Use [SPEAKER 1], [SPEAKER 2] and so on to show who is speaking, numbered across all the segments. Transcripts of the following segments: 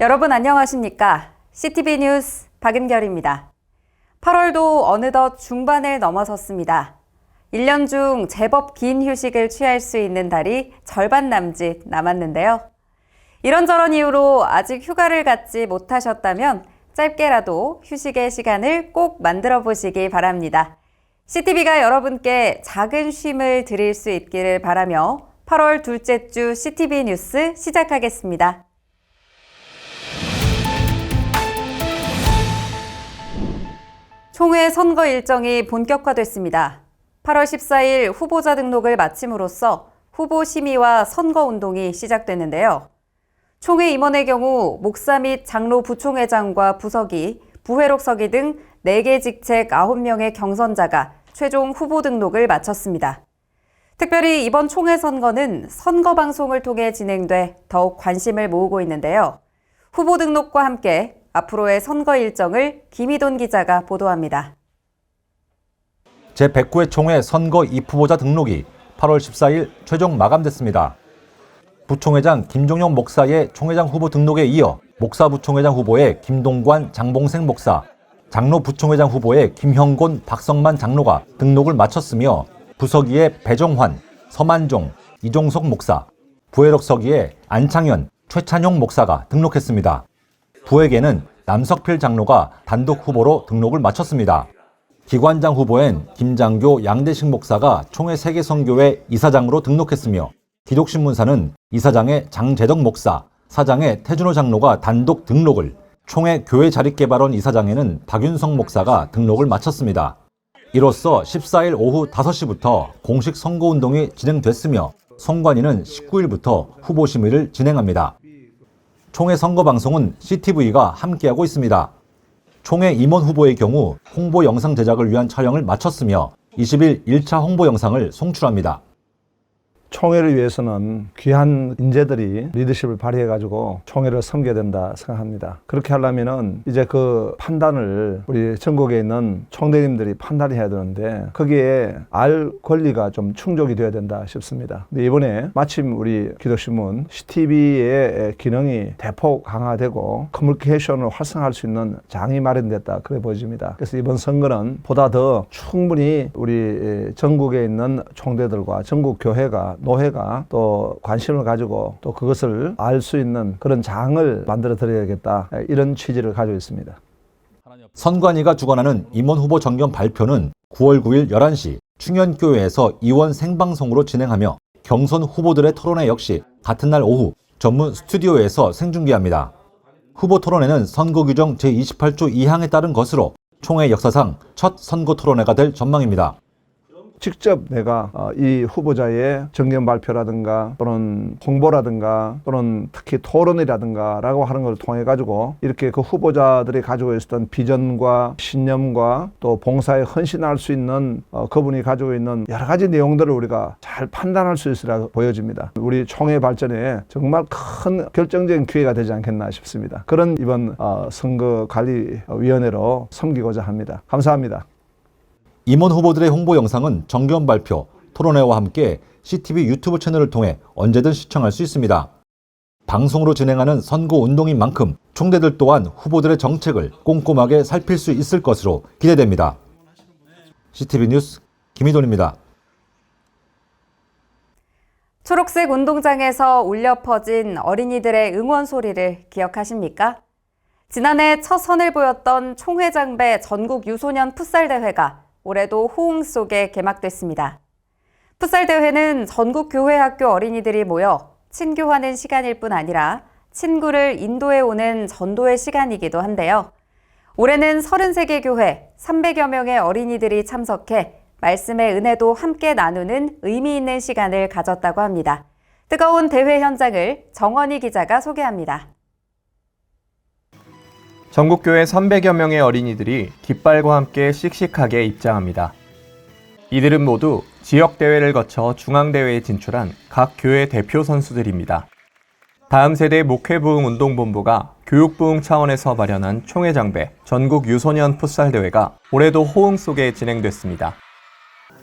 [SPEAKER 1] 여러분 안녕하십니까? CTV 뉴스 박은결입니다. 8월도 어느덧 중반을 넘어섰습니다. 1년 중 제법 긴 휴식을 취할 수 있는 달이 절반 남짓 남았는데요. 이런저런 이유로 아직 휴가를 갖지 못하셨다면 짧게라도 휴식의 시간을 꼭 만들어 보시기 바랍니다. CTV가 여러분께 작은 쉼을 드릴 수 있기를 바라며 8월 둘째 주 CTV 뉴스 시작하겠습니다. 총회 선거 일정이 본격화됐습니다. 8월 14일 후보자 등록을 마침으로써 후보 심의와 선거운동이 시작됐는데요. 총회 임원의 경우 목사 및 장로 부총회장과 부서기, 부회록서기 등 4개 직책 9명의 경선자가 최종 후보 등록을 마쳤습니다. 특별히 이번 총회 선거는 선거 방송을 통해 진행돼 더욱 관심을 모으고 있는데요. 후보 등록과 함께 앞으로의 선거 일정을 김희돈 기자가 보도합니다.
[SPEAKER 2] 제109회 총회 선거 입후보자 등록이 8월 14일 최종 마감됐습니다. 부총회장 김종영 목사의 총회장 후보 등록에 이어 목사 부총회장 후보의 김동관, 장봉생 목사, 장로 부총회장 후보의 김형곤, 박성만 장로가 등록을 마쳤으며 부서기의 배정환, 서만종, 이종석 목사, 부회록서기의 안창현, 최찬용 목사가 등록했습니다. 부회계는 남석필 장로가 단독 후보로 등록을 마쳤습니다. 기관장 후보엔 김장교, 양대식 목사가 총회 세계선교회 이사장으로 등록했으며 기독신문사는 이사장의 장재덕 목사, 사장의 태준호 장로가 단독 등록을, 총회 교회자립개발원 이사장에는 박윤성 목사가 등록을 마쳤습니다. 이로써 14일 오후 5시부터 공식 선거운동이 진행됐으며 선관위는 19일부터 후보 심의를 진행합니다. 총회 선거 방송은 CTV가 함께하고 있습니다. 총회 임원 후보의 경우 홍보 영상 제작을 위한 촬영을 마쳤으며 20일 1차 홍보 영상을 송출합니다.
[SPEAKER 3] 총회를 위해서는 귀한 인재들이 리더십을 발휘해가지고 총회를 섬겨야 된다 생각합니다. 그렇게 하려면은 이제 그 판단을 우리 전국에 있는 총대님들이 판단해야 되는데 거기에 알 권리가 좀 충족이 되어야 된다 싶습니다. 근데 이번에 마침 우리 기독신문 CTV의 기능이 대폭 강화되고 커뮤니케이션을 활성화할 수 있는 장이 마련됐다 그래 보여집니다. 그래서 이번 선거는 보다 더 충분히 우리 전국에 있는 총대들과 전국 교회가 노회가 또 관심을 가지고 또 그것을 알 수 있는 그런 장을 만들어 드려야겠다 이런 취지를 가지고 있습니다.
[SPEAKER 2] 선관위가 주관하는 임원 후보 정견 발표는 9월 9일 11시 충현교회에서 이원 생방송으로 진행하며 경선 후보들의 토론회 역시 같은 날 오후 전문 스튜디오에서 생중계합니다. 후보 토론회는 선거 규정 제28조 2항에 따른 것으로 총회 역사상 첫 선거 토론회가 될 전망입니다.
[SPEAKER 3] 직접 내가 이 후보자의 정견 발표라든가 또는 홍보라든가 또는 특히 토론이라든가 라고 하는 걸 통해 가지고 이렇게 그 후보자들이 가지고 있었던 비전과 신념과 또 봉사에 헌신할 수 있는 그분이 가지고 있는 여러 가지 내용들을 우리가 잘 판단할 수 있으라고 보여집니다. 우리 총회 발전에 정말 큰 결정적인 기회가 되지 않겠나 싶습니다. 그런 이번 선거관리위원회로 섬기고자 합니다. 감사합니다.
[SPEAKER 2] 임원 후보들의 홍보 영상은 정견 발표, 토론회와 함께 CTV 유튜브 채널을 통해 언제든 시청할 수 있습니다. 방송으로 진행하는 선거 운동인 만큼 총대들 또한 후보들의 정책을 꼼꼼하게 살필 수 있을 것으로 기대됩니다. CTV 뉴스 김희돈입니다.
[SPEAKER 1] 초록색 운동장에서 울려 퍼진 어린이들의 응원 소리를 기억하십니까? 지난해 첫 선을 보였던 총회장배 전국 유소년 풋살대회가 올해도 호응 속에 개막됐습니다. 풋살대회는 전국 교회학교 어린이들이 모여 친교하는 시간일 뿐 아니라 친구를 인도해 오는 전도의 시간이기도 한데요. 올해는 33개 교회 300여 명의 어린이들이 참석해 말씀의 은혜도 함께 나누는 의미 있는 시간을 가졌다고 합니다. 뜨거운 대회 현장을 정원희 기자가 소개합니다.
[SPEAKER 4] 전국교회 300여 명의 어린이들이 깃발과 함께 씩씩하게 입장합니다. 이들은 모두 지역대회를 거쳐 중앙대회에 진출한 각 교회 대표 선수들입니다. 다음 세대 목회부흥운동본부가 교육부흥 차원에서 마련한 총회장배 전국 유소년 풋살대회가 올해도 호응 속에 진행됐습니다.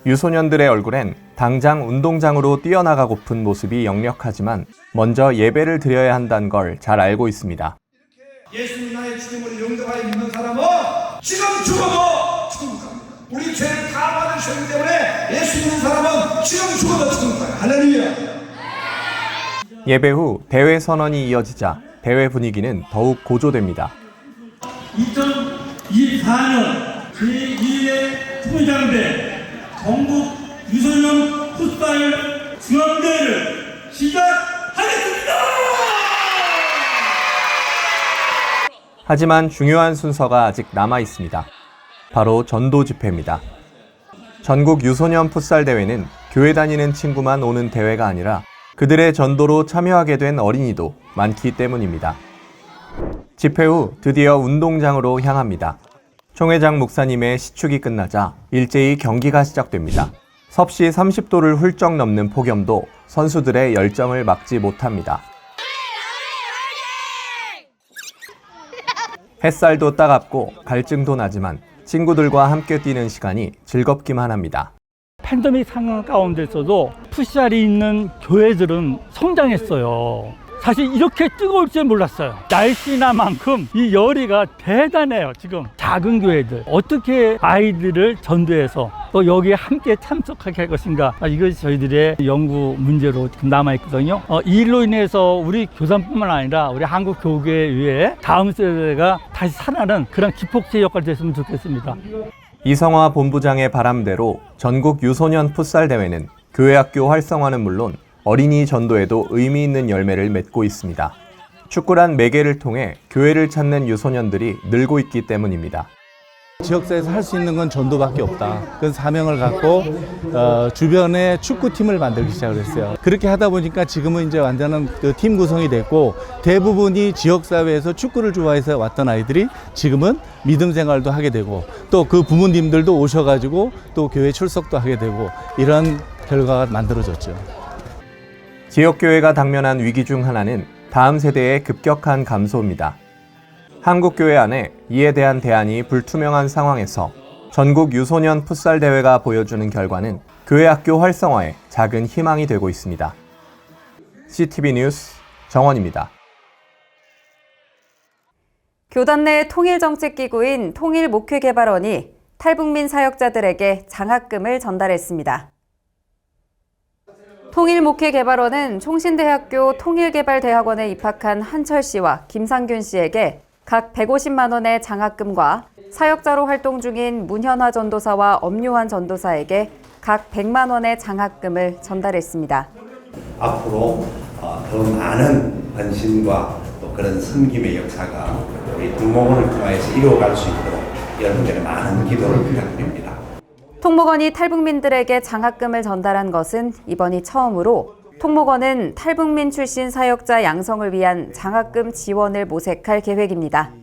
[SPEAKER 4] 유소년들의 얼굴엔 당장 운동장으로 뛰어나가고픈 모습이 역력하지만 먼저 예배를 드려야 한다는 걸 잘 알고 있습니다.
[SPEAKER 5] 예수님 나의 주님으로 영접하여 믿는 사람은 지금 죽어도 천국 갑니다. 우리 죄를 다 받으셨기 때문에 예수 믿는 사람은 지금 죽어도 천국 가요. 할렐루야.
[SPEAKER 4] 예배 후 대회 선언이 이어지자 대회 분위기는 더욱 고조됩니다.
[SPEAKER 6] 2024년 제2회 총회장대 전국 유소년 풋살 중앙대회를 시작하겠습니다.
[SPEAKER 4] 하지만 중요한 순서가 아직 남아 있습니다. 바로 전도 집회입니다. 전국 유소년 풋살 대회는 교회 다니는 친구만 오는 대회가 아니라 그들의 전도로 참여하게 된 어린이도 많기 때문입니다. 집회 후 드디어 운동장으로 향합니다. 총회장 목사님의 시축이 끝나자 일제히 경기가 시작됩니다. 섭씨 30도를 훌쩍 넘는 폭염도 선수들의 열정을 막지 못합니다. 햇살도 따갑고 갈증도 나지만 친구들과 함께 뛰는 시간이 즐겁기만 합니다.
[SPEAKER 6] 팬데믹 상황 가운데서도 풋살이 있는 교회들은 성장했어요. 사실 이렇게 뜨거울 줄 몰랐어요. 날씨나만큼 이 열의가 대단해요. 지금 작은 교회들 어떻게 아이들을 전도해서 또 여기에 함께 참석하게 할 것인가, 이것이 저희들의 연구 문제로 지금 남아있거든요. 이 일로 인해서 우리 교단뿐만 아니라 우리 한국 교계 외에 다음 세대가 다시 살아나는 그런 기폭제 역할이 됐으면 좋겠습니다.
[SPEAKER 4] 이성화 본부장의 바람대로 전국 유소년 풋살 대회는 교회 학교 활성화는 물론 어린이 전도에도 의미 있는 열매를 맺고 있습니다. 축구란 매개를 통해 교회를 찾는 유소년들이 늘고 있기 때문입니다.
[SPEAKER 7] 지역사회에서 할 수 있는 건 전도밖에 없다. 그런 사명을 갖고 주변에 축구팀을 만들기 시작을 했어요. 그렇게 하다 보니까 지금은 이제 완전한 그 팀 구성이 됐고, 대부분이 지역사회에서 축구를 좋아해서 왔던 아이들이 지금은 믿음 생활도 하게 되고, 또 그 부모님들도 오셔가지고 또 교회 출석도 하게 되고, 이런 결과가 만들어졌죠.
[SPEAKER 4] 지역교회가 당면한 위기 중 하나는 다음 세대의 급격한 감소입니다. 한국교회 안에 이에 대한 대안이 불투명한 상황에서 전국 유소년 풋살 대회가 보여주는 결과는 교회 학교 활성화에 작은 희망이 되고 있습니다. CTV 뉴스 정원입니다.
[SPEAKER 1] 교단 내 통일정책기구인 통일목회개발원이 탈북민 사역자들에게 장학금을 전달했습니다. 통일목회개발원은 총신대학교 통일개발대학원에 입학한 한철 씨와 김상균 씨에게 각 150만 원의 장학금과 사역자로 활동 중인 문현화 전도사와 엄유환 전도사에게 각 100만 원의 장학금을 전달했습니다.
[SPEAKER 8] 앞으로 더 많은 헌신과 또 그런 섬김의 역사가 우리 동목원을 통해서 이루어갈 수 있도록 여러분들의 많은 기도를 부탁드립니다.
[SPEAKER 1] 통목원이 탈북민들에게 장학금을 전달한 것은 이번이 처음으로 통목원은 탈북민 출신 사역자 양성을 위한 장학금 지원을 모색할 계획입니다.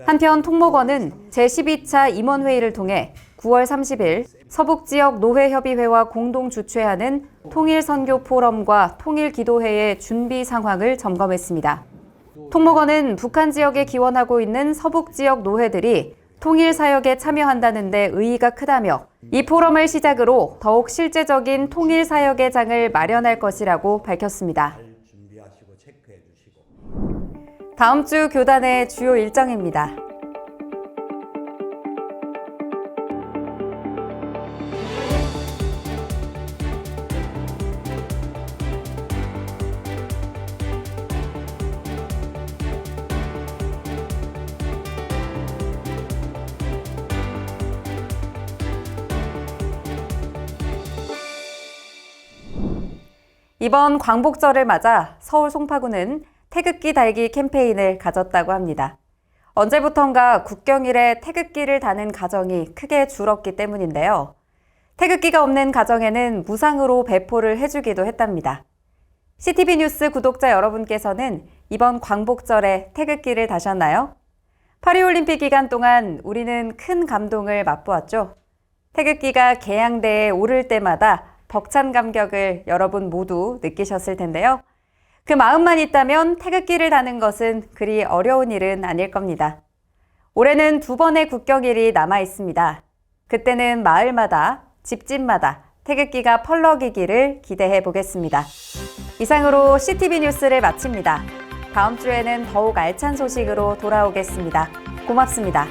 [SPEAKER 1] 한편 통목원은 제12차 임원회의를 통해 9월 30일 서북지역 노회협의회와 공동 주최하는 통일선교포럼과 통일기도회의 준비 상황을 점검했습니다. 통목원은 북한 지역에 기원하고 있는 서북지역 노회들이 통일사역에 참여한다는 데 의의가 크다며 이 포럼을 시작으로 더욱 실제적인 통일사역의 장을 마련할 것이라고 밝혔습니다. 다음 주 교단의 주요 일정입니다. 이번 광복절을 맞아 서울 송파구는 태극기 달기 캠페인을 가졌다고 합니다. 언제부턴가 국경일에 태극기를 다는 가정이 크게 줄었기 때문인데요. 태극기가 없는 가정에는 무상으로 배포를 해주기도 했답니다. CTV 뉴스 구독자 여러분께서는 이번 광복절에 태극기를 다셨나요? 파리올림픽 기간 동안 우리는 큰 감동을 맛보았죠. 태극기가 개양대에 오를 때마다 벅찬 감격을 여러분 모두 느끼셨을 텐데요. 그 마음만 있다면 태극기를 다는 것은 그리 어려운 일은 아닐 겁니다. 올해는 2번의 국경일이 남아 있습니다. 그때는 마을마다, 집집마다 태극기가 펄럭이기를 기대해 보겠습니다. 이상으로 CTV 뉴스를 마칩니다. 다음 주에는 더욱 알찬 소식으로 돌아오겠습니다. 고맙습니다.